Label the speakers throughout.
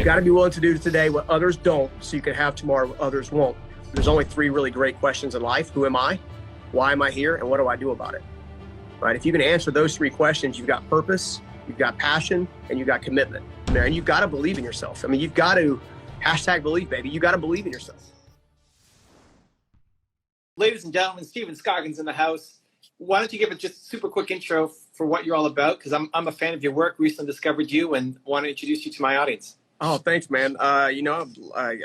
Speaker 1: You got to be willing to do today what others don't so you can have tomorrow what others won't. There's only three really great questions in life. Who am I? Why am I here? And what do I do about it? Right? If you can answer those three questions, you've got purpose, you've got passion, and you've got commitment. And you've got to believe in yourself. I mean, you've got to #believe, baby. You got to believe in yourself.
Speaker 2: Ladies and gentlemen, Steven Scoggins in the house. Why don't you give it just a super quick intro for what you're all about? Because I'm a fan of your work, recently discovered you, and want to introduce you to my audience.
Speaker 1: Oh, thanks, man. I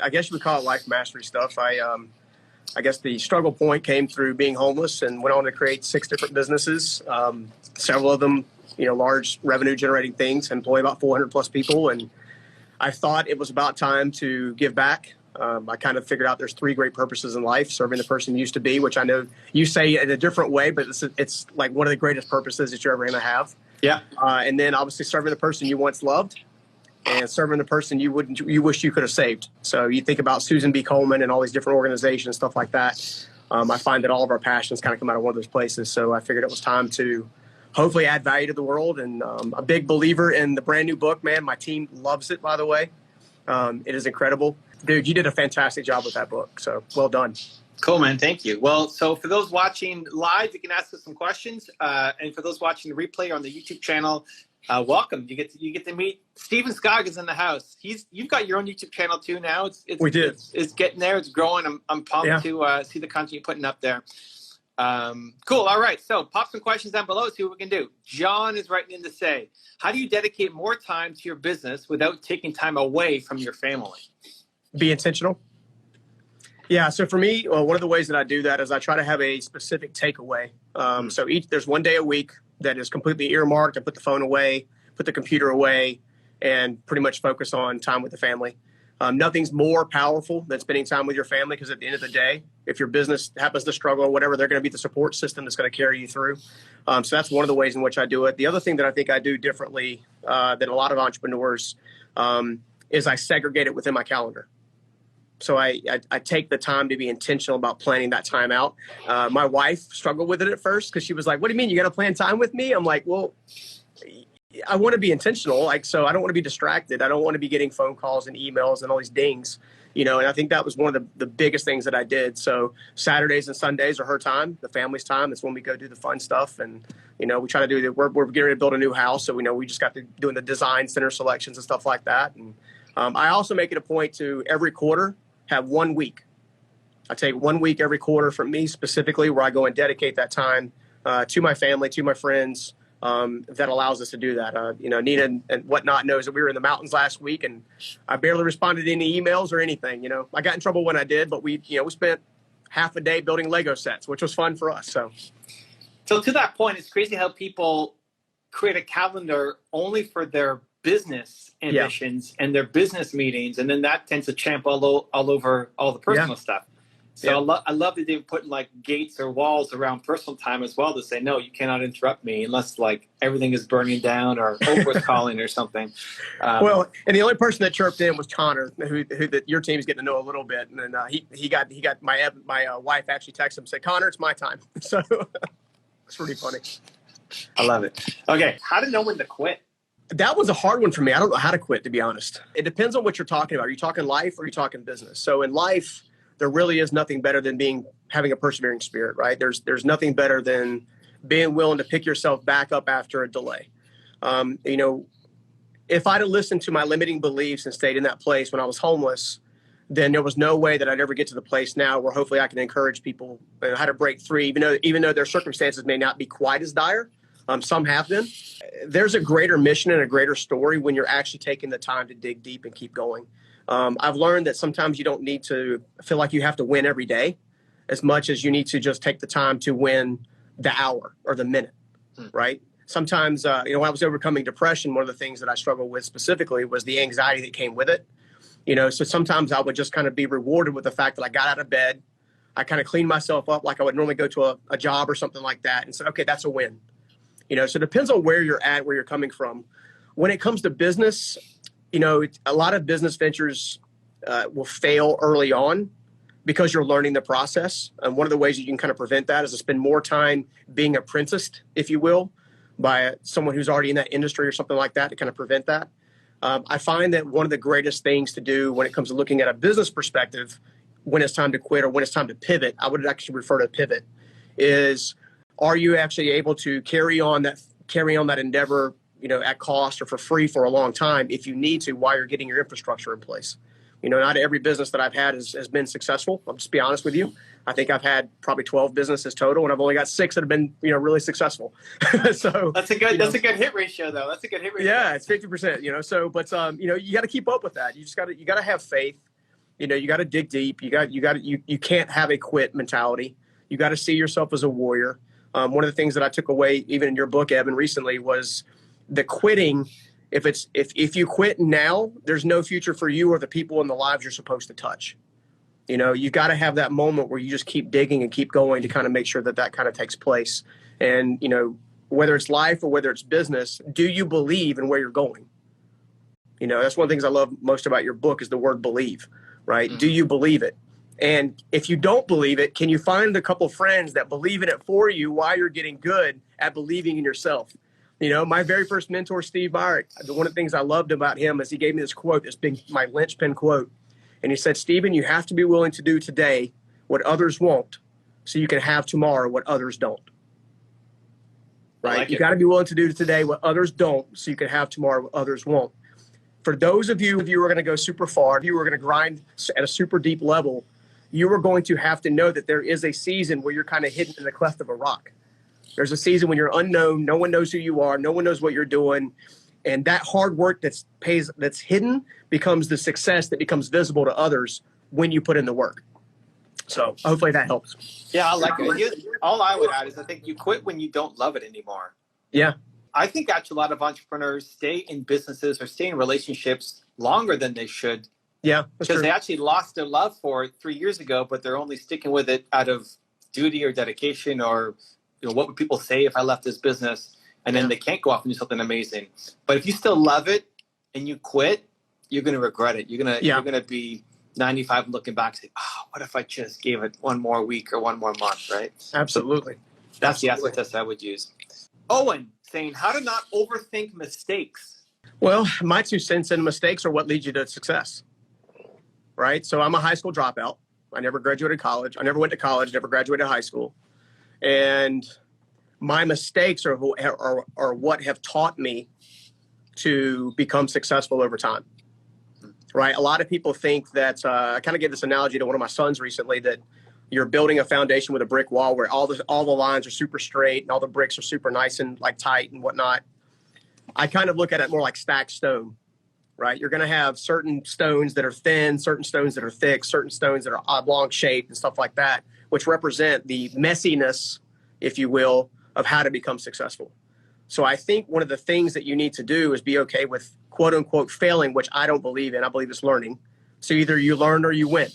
Speaker 1: guess you would call it life mastery stuff. I guess the struggle point came through being homeless and went on to create 6 different businesses. Several of them, large revenue generating things, employ about 400 plus people. And I thought it was about time to give back. I kind of figured out there's 3 great purposes in life: serving the person you used to be, which I know you say in a different way, but it's like one of the greatest purposes that you're ever going to have.
Speaker 2: Yeah.
Speaker 1: And then obviously serving the person you once loved, and serving the person you wish you could have saved. So you think about Susan B. Komen and all these different organizations, stuff like that. I find that all of our passions kind of come out of one of those places. So I figured it was time to hopefully add value to the world. And a big believer in the brand new book, man. My team loves it, by the way. It is incredible. Dude, you did a fantastic job with that book. So well done.
Speaker 2: Cool, man. Thank you. Well, so for those watching live, you can ask us some questions. And for those watching the replay on the YouTube channel, welcome. You get to meet Steven Scoggins in the house. You've got your own YouTube channel too now.
Speaker 1: We did.
Speaker 2: It's getting there. It's growing. I'm pumped to see the content you're putting up there. Cool. All right. So pop some questions down below. See what we can do. John is writing in to say, how do you dedicate more time to your business without taking time away from your family?
Speaker 1: Be intentional. Yeah. So for me, one of the ways that I do that is I try to have a specific takeaway. So there's one day a week that is completely earmarked. I put the phone away, put the computer away, and pretty much focus on time with the family. Nothing's more powerful than spending time with your family, because at the end of the day, if your business happens to struggle or whatever, they're going to be the support system that's going to carry you through. So that's one of the ways in which I do it. The other thing that I think I do differently than a lot of entrepreneurs is I segregate it within my calendar. So I take the time to be intentional about planning that time out. My wife struggled with it at first because she was like, what do you mean you got to plan time with me? I'm like, well, I want to be intentional. So I don't want to be distracted. I don't want to be getting phone calls and emails and all these dings, and I think that was one of the biggest things that I did. So Saturdays and Sundays are her time, the family's time. That's when we go do the fun stuff. And, we try to do we're getting ready to build a new house. So we just got to doing the design center selections and stuff like that. And I also make it a point to every quarter have 1 week. I take 1 week every quarter from me specifically where I go and dedicate that time to my family, to my friends. That allows us to do that. Nina and whatnot knows that we were in the mountains last week, and I barely responded to any emails or anything. I got in trouble when I did, but we spent half a day building Lego sets, which was fun for us.
Speaker 2: So to that point, it's crazy how people create a calendar only for their business ambitions and their business meetings, and then that tends to champ all over all the personal stuff. So I love that they've put like gates or walls around personal time as well to say, no, you cannot interrupt me unless like everything is burning down or Oprah's calling or something.
Speaker 1: Well, and the only person that chirped in was Connor, who your team's getting to know a little bit. And then he got my wife actually texted him and said, Connor, it's my time. So it's pretty funny.
Speaker 2: I love it. Okay. How to know when to quit?
Speaker 1: That was a hard one for me. I don't know how to quit, to be honest. It depends on what you're talking about. Are you talking life or are you talking business? So in life, there really is nothing better than having a persevering spirit, right? There's nothing better than being willing to pick yourself back up after a delay. If I'd have listened to my limiting beliefs and stayed in that place when I was homeless, then there was no way that I'd ever get to the place now where hopefully I can encourage people how to break free, even though their circumstances may not be quite as dire. Some have been. There's a greater mission and a greater story when you're actually taking the time to dig deep and keep going. I've learned that sometimes you don't need to feel like you have to win every day as much as you need to just take the time to win the hour or the minute, right? Sometimes, when I was overcoming depression, one of the things that I struggled with specifically was the anxiety that came with it. So sometimes I would just kind of be rewarded with the fact that I got out of bed. I kind of cleaned myself up like I would normally go to a job or something like that and said, okay, that's a win. So it depends on where you're at, where you're coming from. When it comes to business, a lot of business ventures will fail early on because you're learning the process. And one of the ways that you can kind of prevent that is to spend more time being apprenticed, if you will, by someone who's already in that industry or something like that to kind of prevent that. I find that one of the greatest things to do when it comes to looking at a business perspective, when it's time to quit or when it's time to pivot, I would actually refer to pivot, is are you actually able to carry on that endeavor, at cost or for free for a long time if you need to while you're getting your infrastructure in place. Not every business that I've had has been successful. I'll just be honest with you. I think I've had probably 12 businesses total, and I've only got 6 that have been, really successful. So
Speaker 2: that's a good hit ratio, though. That's a good hit ratio.
Speaker 1: Yeah, it's 50%. So, but you got to keep up with that. You got to have faith. You got to dig deep. You can't have a quit mentality. You got to see yourself as a warrior. One of the things that I took away, even in your book, Evan, recently, was the quitting. If you quit now, there's no future for you or the people in the lives you're supposed to touch. You got to have that moment where you just keep digging and keep going to kind of make sure that kind of takes place. And, whether it's life or whether it's business, do you believe in where you're going? That's one of the things I love most about your book is the word believe, right? Mm-hmm. Do you believe it? And if you don't believe it, can you find a couple friends that believe in it for you while you're getting good at believing in yourself? My very first mentor, Steve Myrick, one of the things I loved about him is he gave me this quote, this big, my linchpin quote. And he said, Stephen, you have to be willing to do today what others won't so you can have tomorrow what others don't. Right? You got to be willing to do today what others don't so you can have tomorrow what others won't. For those of you, if you are going to go super far, if you are going to grind at a super deep level, you are going to have to know that there is a season where you're kind of hidden in the cleft of a rock. There's a season when you're unknown. No one knows who you are. No one knows what you're doing. And that hard work that's hidden becomes the success that becomes visible to others when you put in the work. So hopefully that helps.
Speaker 2: Yeah, I like it. All I would add is I think you quit when you don't love it anymore.
Speaker 1: Yeah.
Speaker 2: I think actually a lot of entrepreneurs stay in businesses or stay in relationships longer than they should.
Speaker 1: Yeah.
Speaker 2: Because they actually lost their love for it 3 years ago, but they're only sticking with it out of duty or dedication or what would people say if I left this business? And then they can't go off and do something amazing. But if you still love it and you quit, you're going to regret it. You're going to be 95 and looking back and say, oh, what if I just gave it one more week or one more month, right?
Speaker 1: Absolutely.
Speaker 2: That's the acid test I would use. Owen saying, how to not overthink mistakes.
Speaker 1: Well, my 2 cents in mistakes are what leads you to success, right? So I'm a high school dropout. I never graduated college. I never went to college, never graduated high school. And my mistakes are what have taught me to become successful over time, right? A lot of people think that, I kind of gave this analogy to one of my sons recently, that you're building a foundation with a brick wall where all the lines are super straight and all the bricks are super nice and like tight and whatnot. I kind of look at it more like stacked stone, right? You're going to have certain stones that are thin, certain stones that are thick, certain stones that are oblong shaped and stuff like that, which represent the messiness, if you will, of how to become successful. So I think one of the things that you need to do is be okay with quote unquote failing, which I don't believe in. I believe it's learning. So either you learn or you win.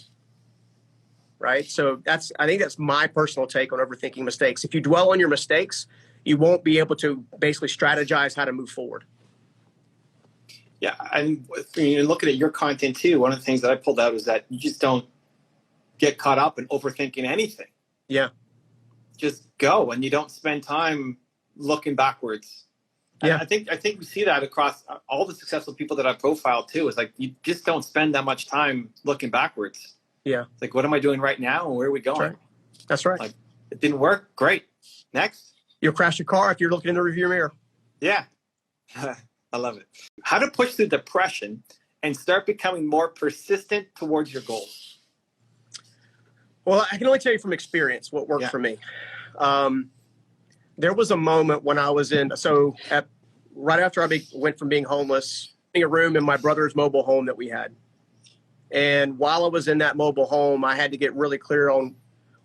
Speaker 1: Right. So I think that's my personal take on overthinking mistakes. If you dwell on your mistakes, you won't be able to basically strategize how to move forward.
Speaker 2: Yeah. And looking at your content too, one of the things that I pulled out is that you just don't get caught up in overthinking anything.
Speaker 1: Yeah.
Speaker 2: Just go, and you don't spend time looking backwards. Yeah. And I think we see that across all the successful people that I profiled too, is like, you just don't spend that much time looking backwards.
Speaker 1: Yeah.
Speaker 2: It's like, what am I doing right now? And where are we going?
Speaker 1: That's right.
Speaker 2: Like, it didn't work. Great. Next.
Speaker 1: You'll crash your car if you're looking in the rearview mirror.
Speaker 2: Yeah. I love it. How to push through depression and start becoming more persistent towards your goals.
Speaker 1: Well, I can only tell you from experience what worked for me. There was a moment when I was right after I went from being homeless, in a room in my brother's mobile home that we had. And while I was in that mobile home, I had to get really clear on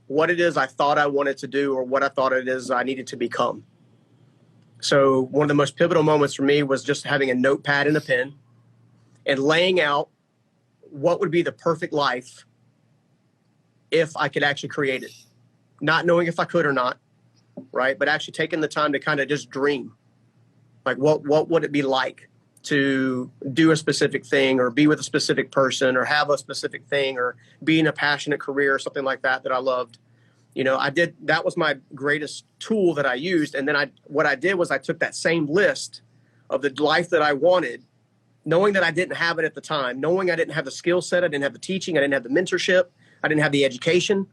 Speaker 1: what it is I thought I wanted to do or what I thought it is I needed to become. So one of the most pivotal moments for me was just having a notepad and a pen and laying out what would be the perfect life if I could actually create it. Not knowing if I could or not, right? But actually taking the time to kind of just dream. Like what would it be like to do a specific thing or be with a specific person or have a specific thing or be in a passionate career or something like that I loved. That was my greatest tool that I used. And then what I did was I took that same list of the life that I wanted knowing that I didn't have it at the time, knowing I didn't have the skill set, I didn't have the teaching, I didn't have the mentorship, I didn't have the education,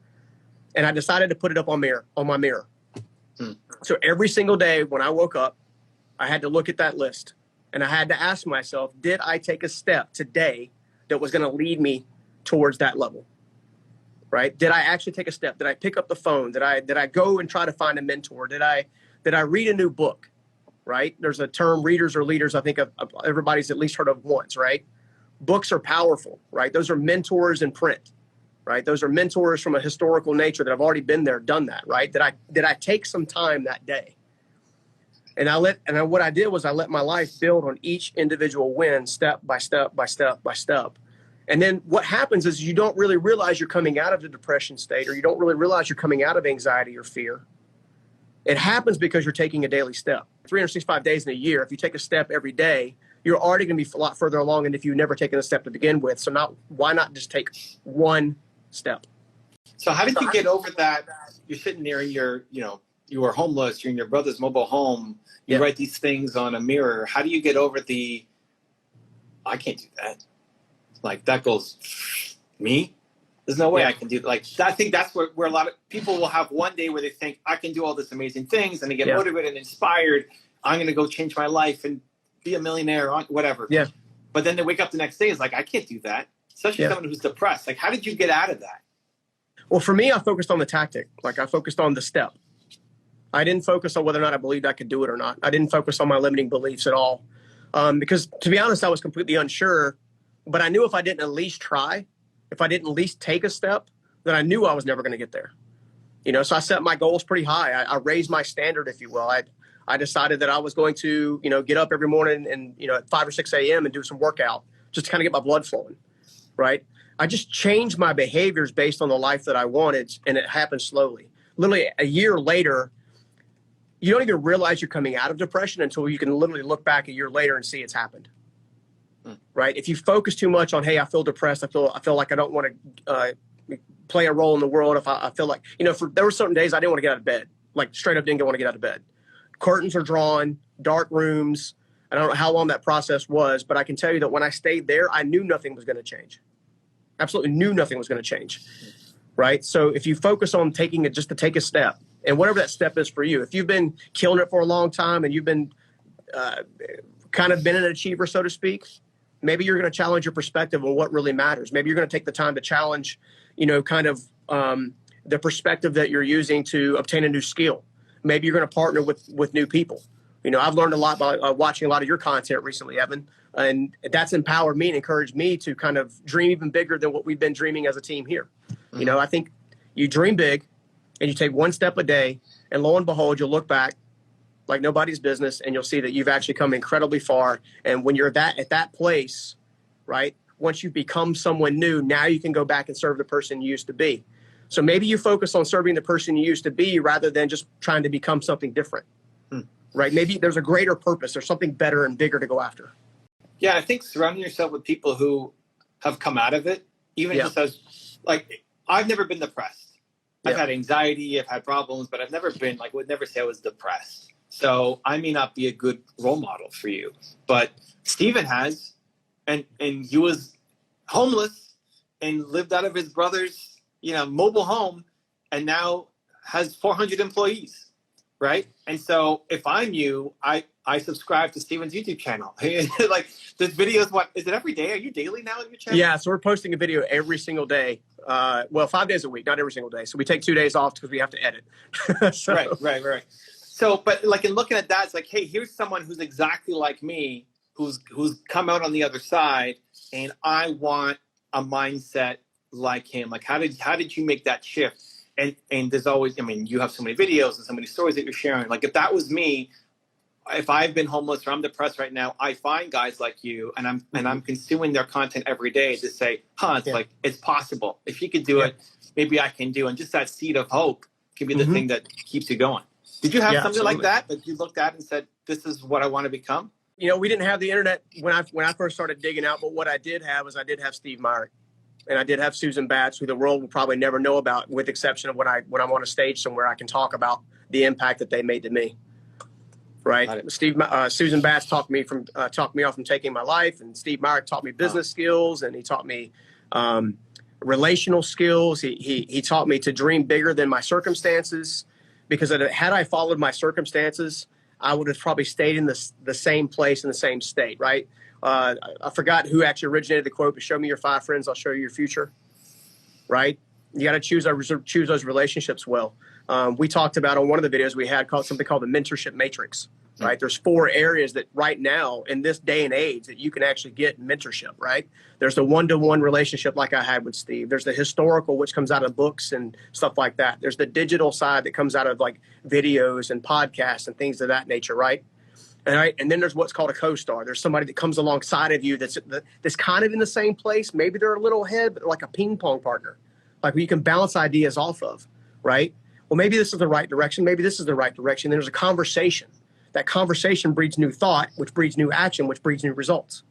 Speaker 1: and I decided to put it up on my mirror. So every single day when I woke up, I had to look at that list, and I had to ask myself, did I take a step today that was going to lead me towards that level? Right? Did I actually take a step? Did I pick up the phone? Did I go and try to find a mentor? Did I read a new book? Right? There's a term, readers or leaders, I think everybody's at least heard of once, right? Books are powerful, right? Those are mentors in print, right? Those are mentors from a historical nature that have already been there, done that, right? Did I take some time that day? And what I did was I let my life build on each individual win, step by step by step by step. And then what happens is you don't really realize you're coming out of the depression state, or you don't really realize you're coming out of anxiety or fear. It happens because you're taking a daily step. 365 days in a year, if you take a step every day, you're already going to be a lot further along than if you've never taken a step to begin with. So why not just take one step?
Speaker 2: So how did you get over that? You're sitting there and you were homeless, you're in your brother's mobile home, you write these things on a mirror. How do you get over I can't do that? Like, that goes, me? There's no way I can do that. Like, I think that's where a lot of people will have one day where they think, I can do all this amazing things, and they get motivated and inspired. I'm going to go change my life and be a millionaire, or whatever. Yeah. But then they wake up the next day, it's like, I can't do that. Especially someone who's depressed. Like, how did you get out of that?
Speaker 1: Well, for me, I focused on the tactic. Like, I focused on the step. I didn't focus on whether or not I believed I could do it or not. I didn't focus on my limiting beliefs at all. Because, to be honest, I was completely unsure. But I knew if I didn't at least try, if I didn't at least take a step, then I knew I was never going to get there. So I set my goals pretty high. I raised my standard, if you will. I decided that I was going to, get up every morning and, at 5 or 6 a.m. and do some workout just to kind of get my blood flowing, right? I just changed my behaviors based on the life that I wanted, and it happened slowly. Literally a year later, you don't even realize you're coming out of depression until you can literally look back a year later and see it's happened. Right? If you focus too much on, hey, I feel depressed, I feel like I don't want to play a role in the world. If I feel like, there were certain days I didn't want to get out of bed, like straight up didn't want to get out of bed. Curtains are drawn, dark rooms. I don't know how long that process was, but I can tell you that when I stayed there, I knew nothing was going to change. Absolutely knew nothing was going to change. Right? So if you focus on taking it just to take a step, and whatever that step is for you, if you've been killing it for a long time and you've been kind of been an achiever, so to speak, maybe you're going to challenge your perspective on what really matters. Maybe you're going to take the time to challenge, the perspective that you're using to obtain a new skill. Maybe you're going to partner with new people. I've learned a lot by watching a lot of your content recently, Evan, and that's empowered me and encouraged me to kind of dream even bigger than what we've been dreaming as a team here. Mm-hmm. I think you dream big and you take one step a day, and lo and behold, you'll look back like nobody's business, and you'll see that you've actually come incredibly far. And when you're at that place, right, once you become someone new, now you can go back and serve the person you used to be. So maybe you focus on serving the person you used to be rather than just trying to become something different, right? Maybe there's a greater purpose. There's something better and bigger to go after.
Speaker 2: Yeah, I think surrounding yourself with people who have come out of it, even just as, like, I've never been depressed. I've had anxiety, I've had problems, but I've never been, would never say I was depressed. So I may not be a good role model for you, but Steven has, and he was homeless and lived out of his brother's, mobile home, and now has 400 employees, right? And so if I'm you, I subscribe to Steven's YouTube channel. Like, this video is is it every day? Are you daily now on your channel?
Speaker 1: Yeah, so we're posting a video every single day. 5 days a week, not every single day. So we take 2 days off because we have to edit.
Speaker 2: Right. So, but in looking at that, it's like, hey, here's someone who's exactly like me, who's come out on the other side, and I want a mindset like him. Like, how did you make that shift? And there's always, you have so many videos and so many stories that you're sharing. Like, if that was me, if I've been homeless or I'm depressed right now, I find guys like you, and I'm consuming their content every day to say, it's like, it's possible. If you could do it, maybe I can do. And just that seed of hope can be the thing that keeps you going. Did you have something like that you looked at and said, this is what I want to become?
Speaker 1: We didn't have the internet when I first started digging out, but what I did have Steve Myrick, and I did have Susan Batts, who the world will probably never know about, with exception of when I'm on a stage somewhere, I can talk about the impact that they made to me. right? Susan Batts talked me off from taking my life, and Steve Meyer taught me business skills, and he taught me relational skills. He taught me to dream bigger than my circumstances, because had I followed my circumstances, I would have probably stayed in the same place in the same state, right? I forgot who actually originated the quote, but show me your 5 friends, I'll show you your future, right? You got to choose those relationships well. We talked about on one of the videos we had something called the mentorship matrix, right? There's 4 areas that right now in this day and age that you can actually get mentorship, right? There's the one-to-one relationship like I had with Steve. There's the historical, which comes out of books and stuff like that. There's the digital side that comes out of like videos and podcasts and things of that nature, right? And then there's what's called a co-star. There's somebody that comes alongside of you that's kind of in the same place. Maybe they're a little ahead, but like a ping pong partner, like where you can bounce ideas off of, right? Well, maybe this is the right direction. Maybe this is the right direction. There's a conversation. That conversation breeds new thought, which breeds new action, which breeds new results.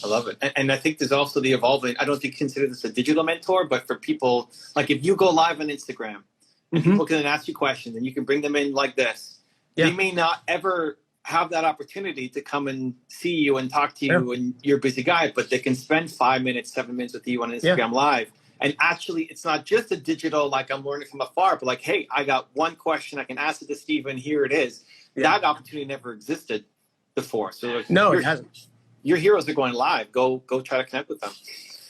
Speaker 2: I love it. And I think there's also the evolving, I don't know if you consider this a digital mentor, but for people, like if you go live on Instagram and people can ask you questions and you can bring them in like this, they may not ever have that opportunity to come and see you and talk to you and you're a busy guy, but they can spend 5 minutes, 7 minutes with you on Instagram live. And actually, it's not just a digital, like I'm learning from afar, but like, hey, I got one question I can ask it to Steven, here it is. That opportunity never existed before. So
Speaker 1: no, it hasn't.
Speaker 2: Your heroes are going live. Go try to connect with them.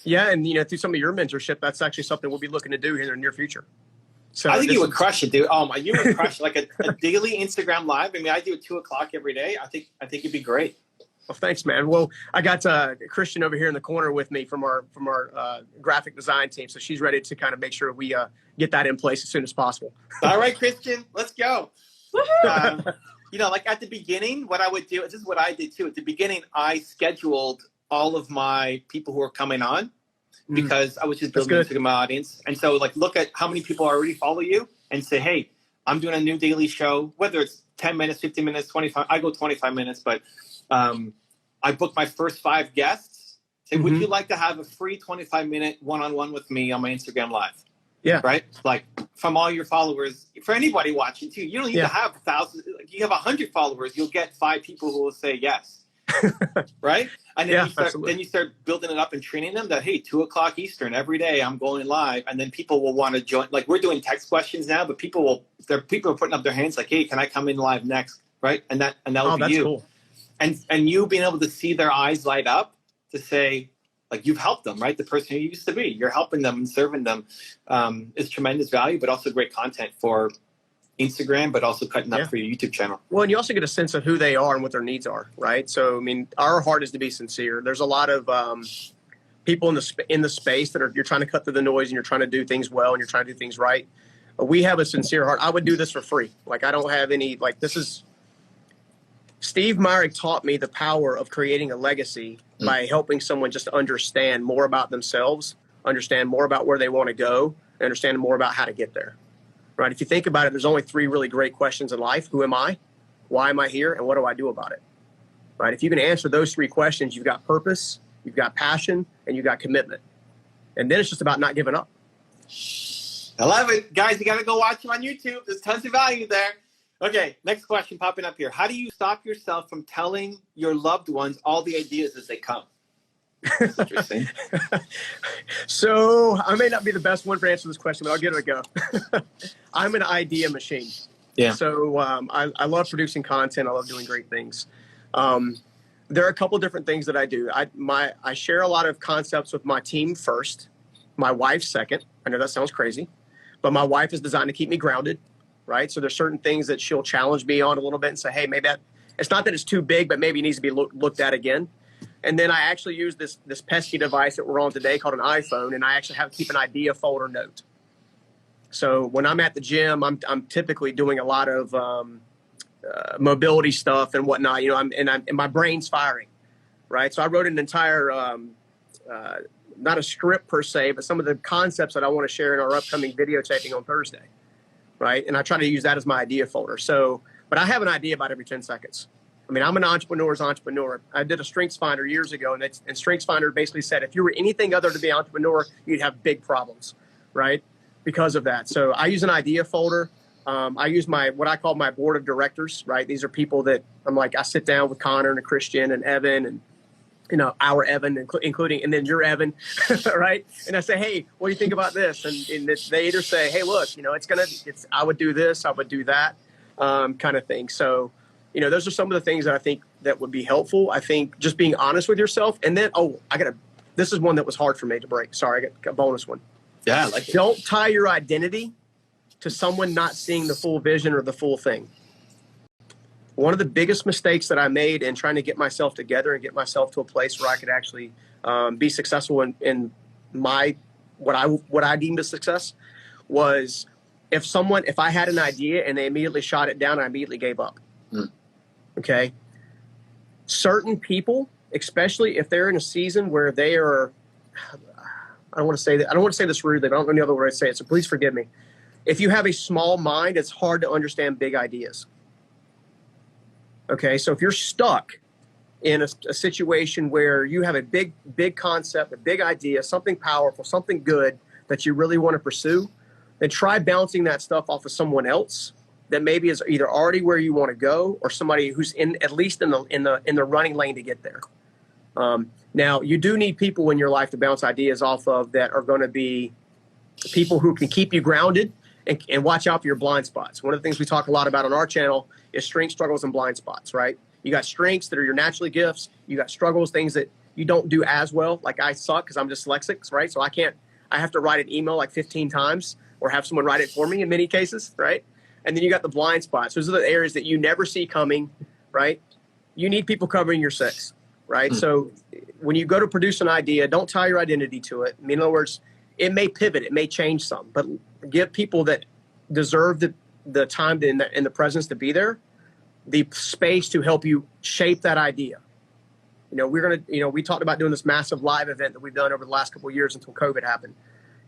Speaker 1: Yeah, and through some of your mentorship, that's actually something we'll be looking to do here in the near future. So
Speaker 2: I think you would crush it, dude. Oh my, you would crush it. Like a daily Instagram live. I mean, I do it 2:00 every day. I think it'd be great.
Speaker 1: Well, thanks, man. Well, I got Christian over here in the corner with me from our graphic design team, so she's ready to kind of make sure we get that in place as soon as possible.
Speaker 2: All right, Christian, let's go. Like at the beginning, what I would do, this is what I did too. At the beginning, I scheduled all of my people who were coming on because I was just building into my audience. And so like, look at how many people already follow you and say, hey, I'm doing a new daily show, whether it's 10 minutes, 15 minutes, 25, I go 25 minutes, but I booked my first 5 guests. Say, would you like to have a free 25-minute one-on-one with me on my Instagram live?
Speaker 1: Yeah.
Speaker 2: Right? Like from all your followers, for anybody watching too, you don't need to have 1,000. Like, you have 100 followers, you'll get 5 people who will say yes. Right? And then you start building it up and training them that, hey, 2:00 Eastern every day, I'm going live. And then people will want to join. Like we're doing text questions now, but people are putting up their hands like, hey, can I come in live next? Right? And that will be you. Cool. And you being able to see their eyes light up to say, like, you've helped them, right? The person you used to be, you're helping them and serving them is tremendous value, but also great content for Instagram, but also cutting up for your YouTube channel.
Speaker 1: Well, and you also get a sense of who they are and what their needs are, right? So, I mean, our heart is to be sincere. There's a lot of people in the space that you're trying to cut through the noise and you're trying to do things well and you're trying to do things right. We have a sincere heart. I would do this for free. Like, I don't have any, like, this is... Steve Meyer taught me the power of creating a legacy by helping someone just understand more about themselves, understand more about where they want to go, and understand more about how to get there. Right? If you think about it, there's only 3 really great questions in life. Who am I? Why am I here? And what do I do about it? Right? If you can answer those 3 questions, you've got purpose, you've got passion, and you've got commitment. And then it's just about not giving up.
Speaker 2: I love it. Guys, you got to go watch him on YouTube. There's tons of value there. Okay, next question popping up here. How do you stop yourself from telling your loved ones all the ideas as they come? That's interesting.
Speaker 1: So I may not be the best one for answering this question, but I'll give it a go. I'm an idea machine. Yeah. So I love producing content. I love doing great things. There are a couple of different things that I do. I share a lot of concepts with my team first, my wife second. I know that sounds crazy, but my wife is designed to keep me grounded. Right. So there's certain things that she'll challenge me on a little bit and say, hey, maybe it's not that it's too big, but maybe it needs to be looked at again. And then I actually use this pesky device that we're on today called an iPhone. And I actually have to keep an idea folder note. So when I'm at the gym, I'm typically doing a lot of mobility stuff and whatnot, and my brain's firing. Right. So I wrote an entire not a script per se, but some of the concepts that I want to share in our upcoming video taping on Thursday. Right. And I try to use that as my idea folder. So, but I have an idea about every 10 seconds. I mean, I'm an entrepreneur's entrepreneur. I did a Strengths Finder years ago, and Strengths Finder basically said, if you were anything other than the entrepreneur, you'd have big problems, right? Because of that. So I use an idea folder. I use what I call my board of directors, right? These are people that I'm like, I sit down with Connor and Christian and Evan and, our Evan, including, and then your Evan, right? And I say, hey, what do you think about this? And they either say, hey, look, I would do this, I would do that, kind of thing. So, those are some of the things that I think that would be helpful. I think just being honest with yourself. And then, this is one that was hard for me to break. Sorry, I got a bonus one.
Speaker 2: Yeah, I like it.
Speaker 1: Don't tie your identity to someone not seeing the full vision or the full thing. One of the biggest mistakes that I made in trying to get myself together and get myself to a place where I could actually be successful in what I deemed a success was if I had an idea and they immediately shot it down, I immediately gave up. Okay. Certain people, especially if they're in a season where they are, I don't want to say that. I don't want to say this rudely, but I don't know any other way to say it. So please forgive me. If you have a small mind, it's hard to understand big ideas. Okay, so if you're stuck in a situation where you have a big concept, a big idea, something powerful, something good that you really want to pursue, then try bouncing that stuff off of someone else that maybe is either already where you want to go or somebody who's at least in the running lane to get there. Now, you do need people in your life to bounce ideas off of that are going to be people who can keep you grounded and watch out for your blind spots. One of the things we talk a lot about on our channel is strengths, struggles, and blind spots, right? You got strengths that are your natural gifts. You got struggles, things that you don't do as well. Like I suck because I'm dyslexic, right? So I have to write an email like 15 times or have someone write it for me in many cases, right? And then you got the blind spots. Those are the areas that you never see coming, right? You need people covering your six, right? So when you go to produce an idea, don't tie your identity to it. I mean, in other words, it may pivot, it may change some, but give people that deserve the time and the presence to be there, the space to help you shape that idea. We talked about doing this massive live event that we've done over the last couple of years until COVID happened.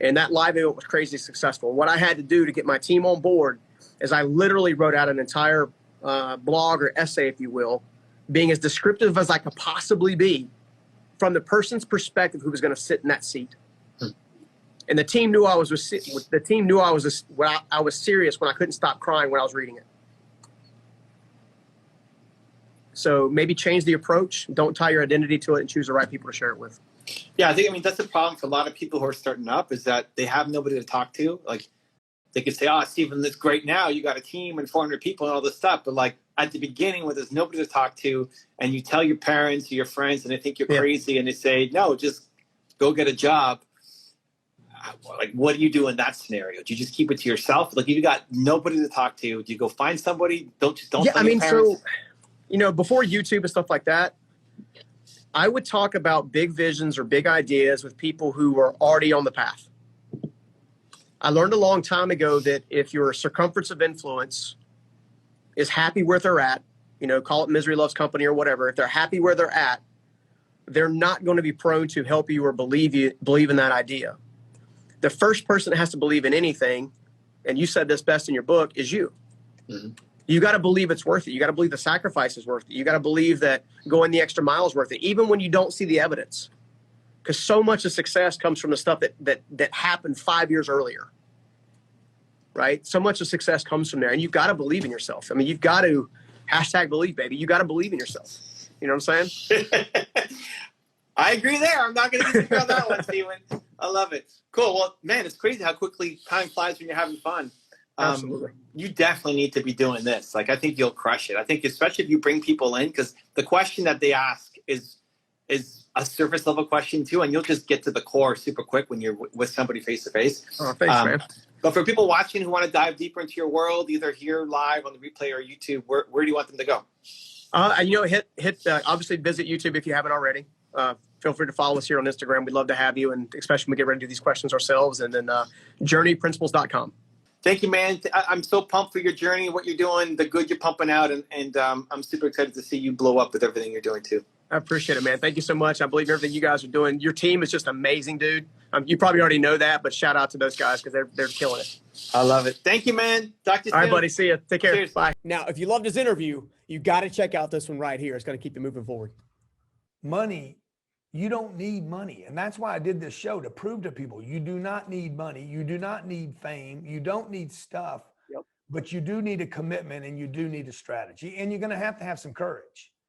Speaker 1: And that live event was crazy successful. What I had to do to get my team on board is I literally wrote out an entire blog or essay, if you will, being as descriptive as I could possibly be from the person's perspective who was going to sit in that seat. And the team knew I was serious when I couldn't stop crying when I was reading it. So maybe change the approach. Don't tie your identity to it and choose the right people to share it with.
Speaker 2: Yeah, I think that's the problem for a lot of people who are starting up is that they have nobody to talk to. Like they could say, oh, Stephen, that's great now. You got a team and 400 people and all this stuff. But like at the beginning when there's nobody to talk to and you tell your parents or your friends and they think you're crazy and they say, no, just go get a job. Like, what do you do in that scenario? Do you just keep it to yourself? Like, if you got nobody to talk to, do you go find somebody? Don't tell your parents?
Speaker 1: So, before YouTube and stuff like that, I would talk about big visions or big ideas with people who are already on the path. I learned a long time ago that if your circumference of influence is happy where they're at, call it misery loves company or whatever, if they're happy where they're at, they're not going to be prone to help you or believe in that idea. The first person that has to believe in anything, and you said this best in your book, is you. Mm-hmm. You got to believe it's worth it. You got to believe the sacrifice is worth it. You got to believe that going the extra mile is worth it, even when you don't see the evidence. Because so much of success comes from the stuff that happened 5 years earlier, right? So much of success comes from there, and you've got to believe in yourself. I mean, you've got to #believe, baby. You got to believe in yourself. You know what I'm saying?
Speaker 2: I agree there. I'm not going to disagree on that one, Stephen. I love it. Cool. Well, man, it's crazy how quickly time flies when you're having fun.
Speaker 1: Absolutely.
Speaker 2: You definitely need to be doing this. Like, I think you'll crush it. I think especially if you bring people in, because the question that they ask is a surface level question too, and you'll just get to the core super quick when you're with somebody face to face.
Speaker 1: Oh, thanks, man.
Speaker 2: But for people watching who want to dive deeper into your world, either here live on the replay or YouTube, where do you want them to go? Obviously visit YouTube if you haven't already. Feel free to follow us here on Instagram. We'd love to have you, and especially when we get ready to do these questions ourselves. And then journeyprinciples.com. Thank you, man. I'm so pumped for your journey, what you're doing, the good you're pumping out, and I'm super excited to see you blow up with everything you're doing too.
Speaker 1: I appreciate it, man. Thank you so much. I believe everything you guys are doing. Your team is just amazing, dude. You probably already know that, but shout out to those guys because they're killing it.
Speaker 2: I love it. Thank you, man. Talk to you soon.
Speaker 1: All right, buddy. See you. Take care.
Speaker 2: Cheers.
Speaker 1: Bye. Now, if you loved this interview, you got to check out this one right here. It's going to keep you moving forward.
Speaker 3: Money, you don't need money. And that's why I did this show, to prove to people you do not need money. You do not need fame. You don't need stuff.
Speaker 1: Yep.
Speaker 3: but you do need a commitment and you do need a strategy, and you're going to have some courage.